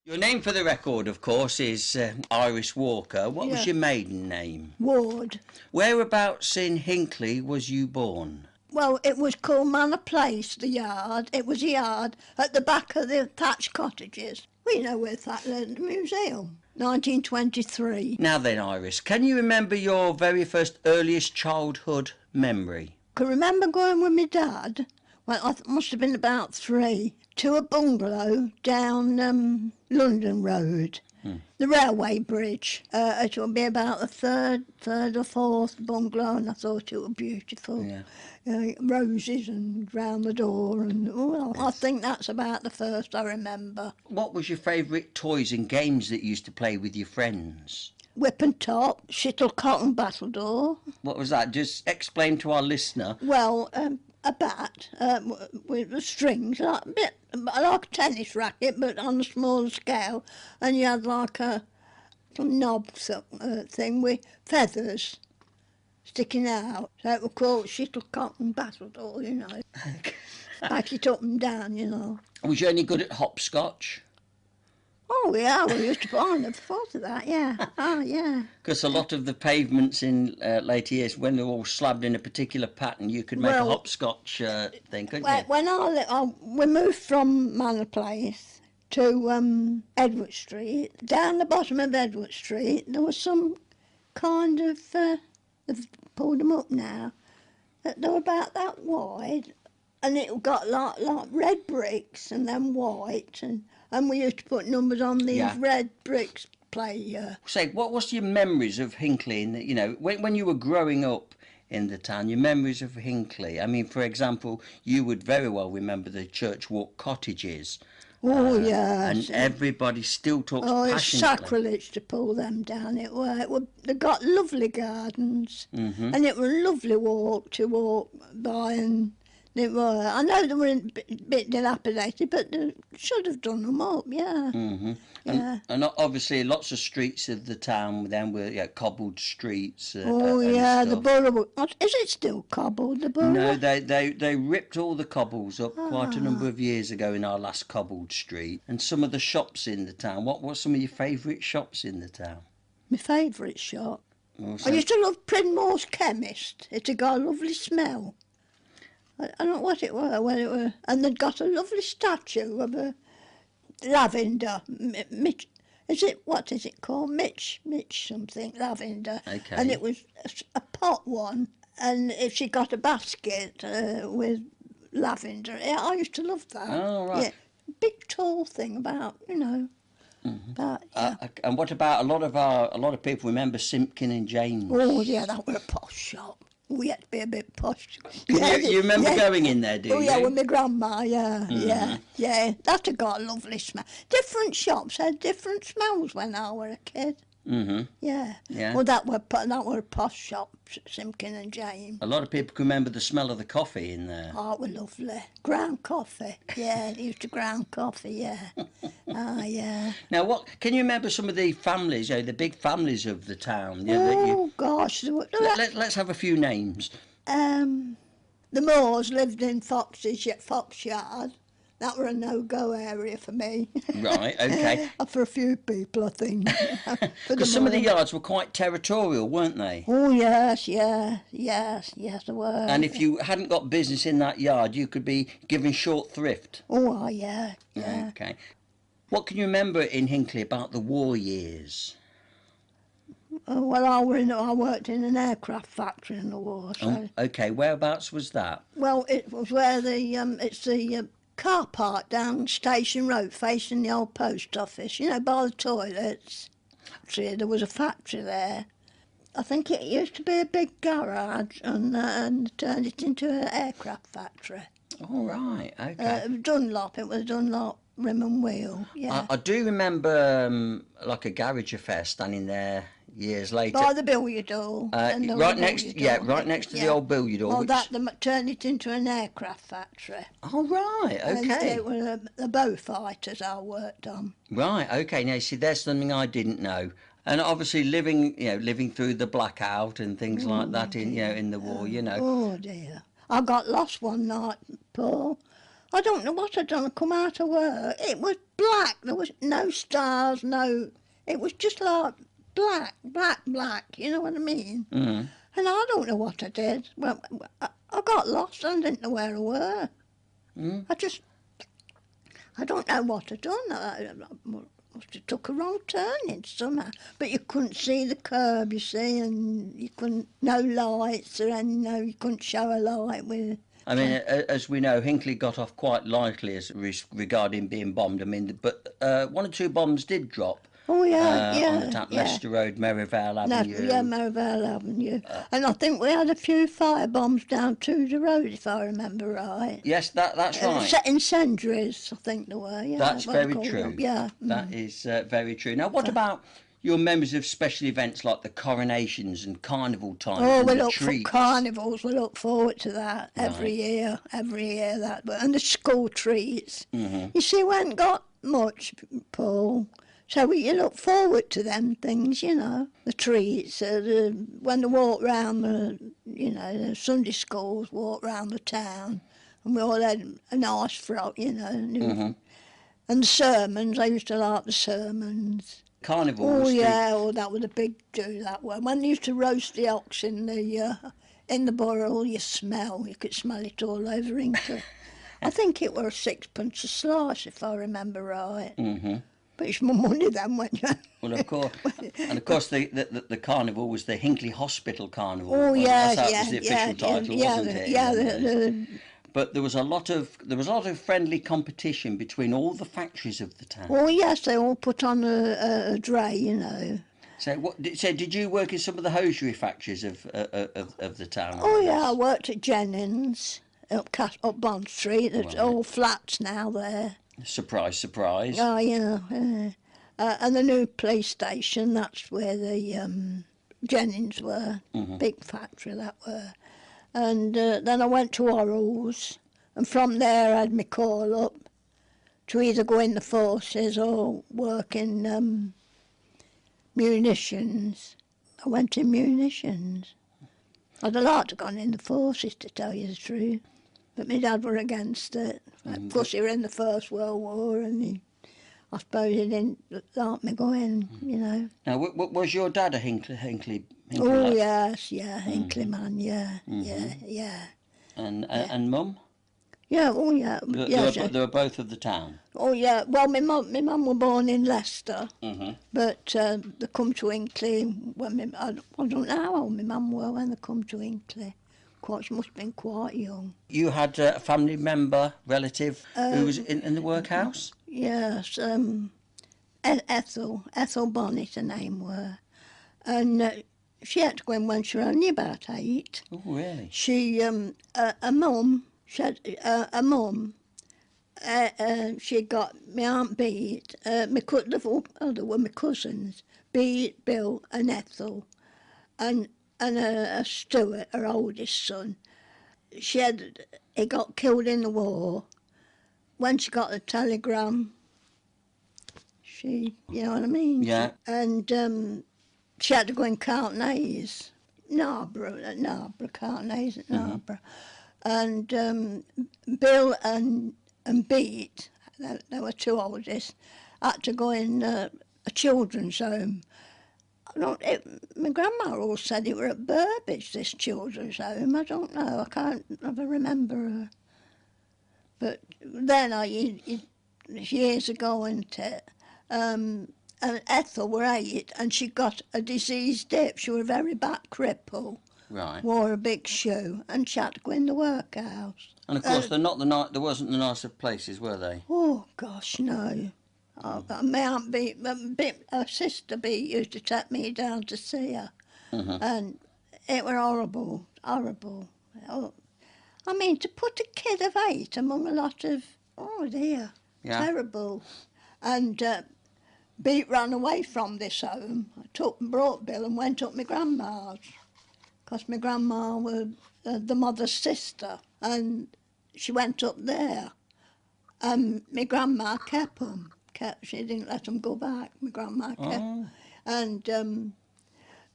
Your name for the record, of course, is Iris Walker. What was Yeah. your maiden name? Ward. Whereabouts in Hinckley was you born? Well, it was called Manor Place, the yard. It was a yard at the back of the thatched cottages. We know where the museum. 1923. Now then, Iris, can you remember your very first earliest childhood memory? Can remember going with my dad, well, I must have been about 3, to a bungalow down London Road. The railway bridge. It would be about the third or fourth bungalow, and I thought it was beautiful. Yeah. Roses and round the door, and well, I think that's about the first I remember. What was your favourite toys and games that you used to play with your friends? Whip and top, shuttlecock and battledore. What was that? Just explain to our listener. Well, a bat with the strings, like a bit like a tennis racket, but on a smaller scale, and you had like a knob thing with feathers sticking out. So it was called shuttlecock and battledore, you know. Back it up and down, you know. Was you any good at hopscotch? Oh, yeah, we used to, I never thought of that, yeah. Oh, yeah. Because a lot of the pavements in later years, when they're all slabbed in a particular pattern, you could make a hopscotch thing, couldn't you? When we moved from Manor Place to Edward Street, down the bottom of Edward Street, there was some kind of, they've pulled them up now, that they were about that wide, and it got like red bricks and then white, and we used to put numbers on these red bricks. Say, what was your memories of Hinckley? You know, when you were growing up in the town, your memories of Hinckley. I mean, for example, you would very well remember the Church Walk cottages. Oh, yeah. And everybody still talks passionately. It's sacrilege to pull them down. They got lovely gardens, and it was a lovely walk to walk by, and they were. I know they were a bit dilapidated, but they should have done them up, yeah. And obviously lots of streets of the town then were cobbled streets. The stuff. borough. Is it still cobbled, the borough? No, they ripped all the cobbles up quite a number of years ago in our last cobbled street. And some of the shops in the town. What were some of your favourite shops in the town? My favourite shop? I used to love Prinmore's Chemist. It had got a lovely smell. I don't know what it was, and they'd got a lovely statue of a lavender. What is it called? Mitch something, lavender. Okay. And it was a pot one, and if she got a basket with lavender, I used to love that. Oh, right. Yeah, big tall thing about, you know. But, yeah. And what about a lot of people remember Simpkin and James? Oh, yeah, that was a posh shop. We had to be a bit posh. You remember going in there, do you? Oh, yeah, with my grandma, yeah. That had got a lovely smell. Different shops had different smells when I was a kid. Yeah. Well, that were a posh shop, Simpkin and James. A lot of people can remember the smell of the coffee in there. Oh, it was lovely. Ground coffee. Yeah, they used to ground coffee, yeah. Yeah. Now, what can you remember some of the families, the big families of the town? Gosh. Let's have a few names. The Moores lived in Fox Yard. That were a no-go area for me. Right, okay. For a few people, I think. Because some of the yards were quite territorial, weren't they? Oh, yes, they were. And if you hadn't got business in that yard, you could be given short thrift. Oh, yeah. Okay. What can you remember in Hinckley about the war years? Oh, well, I worked in an aircraft factory in the war. So. Oh, okay. Whereabouts was that? Well, it was where it's the car park down Station Road facing the old post office, by the toilets. See, there was a factory there. I think it used to be a big garage and turned it into an aircraft factory. Oh, right, okay. It was Dunlop Rim and Wheel, yeah. I do remember like a garage affair standing there years later. By the billiard hall. Right next to the old billiard hall. Well, that turned it into an aircraft factory. Oh, right, okay. And it was the bow fighters I worked on. Right, okay. Now, see, there's something I didn't know. And obviously living through the blackout and things like that in the war, Oh, dear. I got lost one night, Paul. I don't know what I'd done. I come out of work. It was black. There was no stars, no... It was just like black, black, black, you know what I mean? Mm. And I don't know what I did. Well, I got lost and didn't know where I were. Mm. I don't know what I'd done. I must have took a wrong turning somehow. But you couldn't see the curb, you see, and you couldn't... No lights or anything, no, you couldn't show a light with... I mean, as we know, Hinckley got off quite lightly as regarding being bombed. I mean, but one or two bombs did drop. Oh, yeah, On the tap, Leicester Road, Merivale Avenue. Yeah, Merivale Avenue. And I think we had a few firebombs down to the road, if I remember right. Yes, that's right. Set incendiaries, I think there were. Yeah, That's very true. Them. Yeah. That is very true. Now, what about your memories of special events like the coronations and carnival times and we the look treats? for carnivals. We look forward to that every year. That, and the school treats. Mm-hmm. You see, we hadn't got much, Paul. So you look forward to them things, you know, the treats, when they walk round, the Sunday schools walk round the town, and we all had a nice frock, you know. Mm-hmm. And the sermons, I used to like the sermons. Carnival. Oh, yeah, that was a big do, that one. When they used to roast the ox in the borough, you could smell it all over Hinckley. I think it was 6p a slice, if I remember right. Mm-hmm. But it's more money than when you... Well, of course. And of course, the carnival was the Hinckley Hospital Carnival. Oh, yeah, that was the official title, wasn't it? Yeah, but there was a lot of friendly competition between all the factories of the town. Oh, yes, they all put on a dray, you know. So did you work in some of the hosiery factories of the town? Oh, yeah, I worked at Jennings up Bond Street. There's all flats now there. Surprise, surprise. Oh, yeah. And the new police station, that's where the Jennings were. Mm-hmm. Big factory that were. And then I went to Orrell's, and from there I had my call up to either go in the forces or work in munitions. I went in munitions. I'd have liked to have gone in the forces, to tell you the truth. But my dad were against it. Of course, he were in the First World War, and I suppose he didn't like me going, you know. Now, was your dad a Hinckley Oh, lad? yes, yeah, Hinckley man, yeah, Mm-hmm. yeah. And Mum? Yeah, oh, yeah. They were both of the town? Oh, yeah. Well, my mum were born in Leicester, Mm-hmm. but they come to Hinckley when I don't know how old my mum were when they come to Hinckley. She must have been quite young. You had a family member, relative, who was in the workhouse? Yes, Ethel Bonnet, her name were. And she had to go in when she was only about 8. Oh, really? She, a mum, she got my Aunt Beat, they were my cousins, Beat, Bill and Ethel, and Stuart, her oldest son. He got killed in the war. When she got the telegram, you know what I mean? Yeah. And she had to go in Cartnays, Narborough, Cartnays at Narborough. And Bill and Beat, they were two oldest, had to go in a children's home. My grandma always said it were at Burbage, this children's home. I don't know. I can't ever remember her. But then years ago, wasn't it? And Ethel were 8, and she got a diseased hip. She was a very bad cripple. Right. Wore a big shoe, and she had to go in the workhouse. And of course, there wasn't the nicer places, were they? Oh gosh, no. My Aunt her sister Beat used to take me down to see her, and it were horrible. Oh, I mean, to put a kid of 8 among a lot of, oh dear, terrible. And Beat ran away from this home. I brought Bill and went up my grandma's, because my grandma was the mother's sister, and she went up there, and my grandma kept them. She didn't let them go back. My grandma kept. And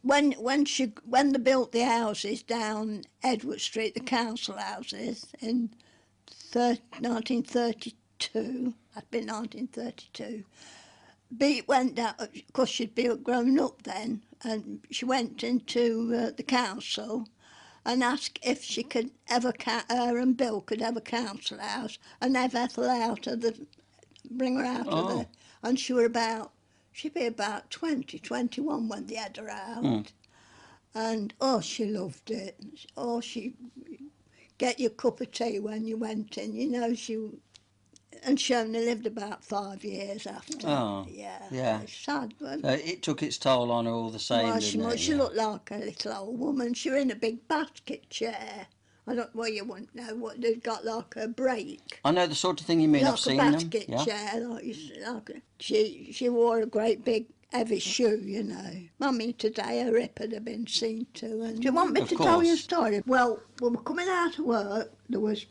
when they built the houses down Edward Street, the council houses in 1932, 32, that'd been 1932, Beat went down, because she'd been grown up then, and she went into the council and asked if she could ever, her and Bill could have a council house and have Ethel out of the, bring her out of the, and she'd be about 20, 21 when they had her out. And, she loved it. She get your cup of tea when you went in, and she only lived about 5 years after. Yeah. It's sad, but It took its toll on her all the same, didn't it? she looked like a little old woman. She was in a big basket chair. You wouldn't know what they'd got, like a brake. I know the sort of thing you mean. Like I've seen a them. basket chair. She wore a great big heavy shoe, Mummy today, her hip had been seen to. And do you want me to tell you a story? Well, when we were coming out of work, there was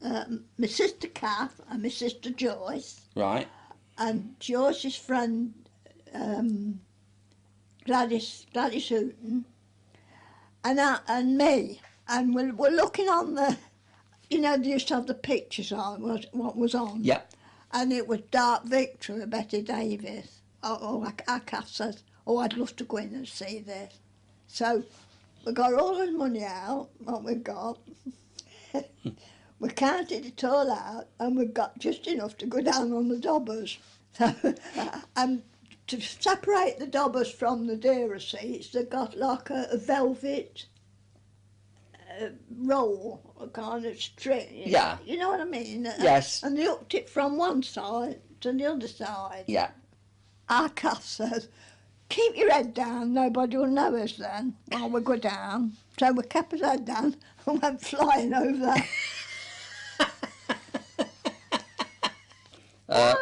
my sister Kath and my sister Joyce. Right. And Joyce's friend Gladys Hooton and me. And we're looking on the, they used to have the pictures on, what was on. Yep. And it was Dark Victory of Betty Davis. Our Kath says, I'd love to go in and see this. So we got all the money out, what we got. We counted it all out, and we got just enough to go down on the dobbers. So, and to separate the dobbers from the dearer seats, they got like a velvet roll, a kind of string. Yeah. You know what I mean? Yes. And they hooked it from one side to the other side. Yeah. Our Kath says, keep your head down, nobody will know us then while we go down. So we kept his head down and went flying over. Why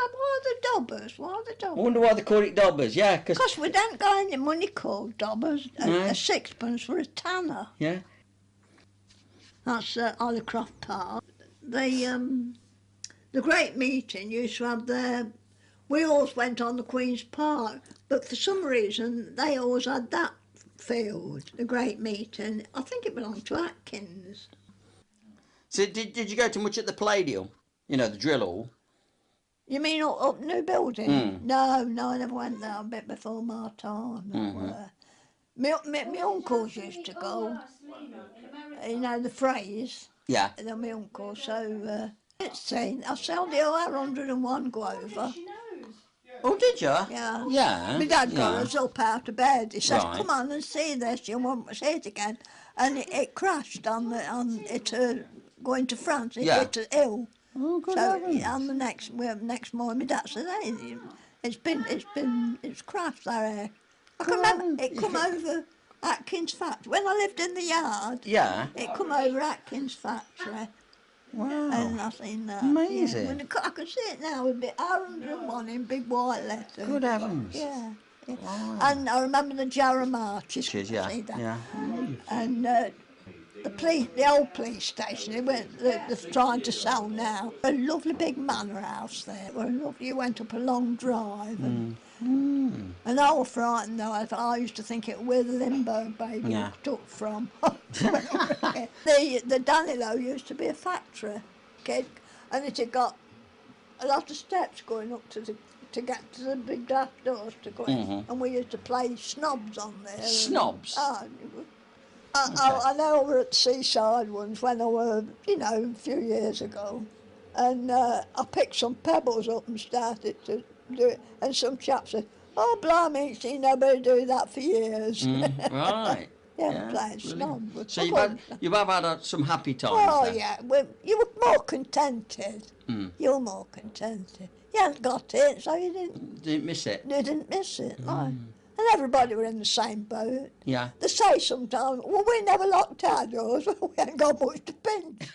the dobbers? Why the dobbers? I wonder why they call it dobbers, yeah. Because we don't got any money called dobbers. A sixpence for a tanner. Yeah. That's Hollycroft Park. The great meeting used to have we always went on the Queen's Park, but for some reason they always had that field, the great meeting. I think it belonged to Atkins. So did you go to much at the Palladium? The drill hall? You mean up new building? No, I never went there, a bit before my time. My uncles used to go, the phrase. Yeah. My uncle, so it's seen. I saw the OR101 go over. Oh, did you? Yeah. Yeah. My dad got us up out of bed. He says, Right. come on and see this, you won't see it again. And it crashed on it going to France. It hit a hill. Oh, good So heavens. on the next morning, my dad said, hey, it's crashed there. I can remember it come over Atkins factory. When I lived in the yard, Yeah. it come over Atkins factory. Wow. And I seen that. Amazing. Yeah. I can see it now with the R101 in big white letters. Good heavens. Yeah. Wow. And I remember the Jarrah marches. Yeah. See that? Yeah. And the old police station, they're trying to sell now. A lovely big manor house there. You went up a long drive. And I was frightened though. I used to think it was where the Limburg baby was took from. The Danilo used to be a factory kid, and it had got a lot of steps going up to get to the big glass doors to go in. And we used to play snobs on there. Snobs? I know we were at the seaside once when I was, a few years ago, and I picked some pebbles up and started to do it, and some chap said, oh, blimey, ain't seen nobody do that for years. Right. Yeah, playing snob. So you've had some happy times. Oh, then. yeah, you were more contented. You were more contented. You hadn't got it, so you Didn't miss it. didn't miss it. Like. And everybody were in the same boat. Yeah. They say sometimes, well, we never locked our doors. We ain't got much to pinch.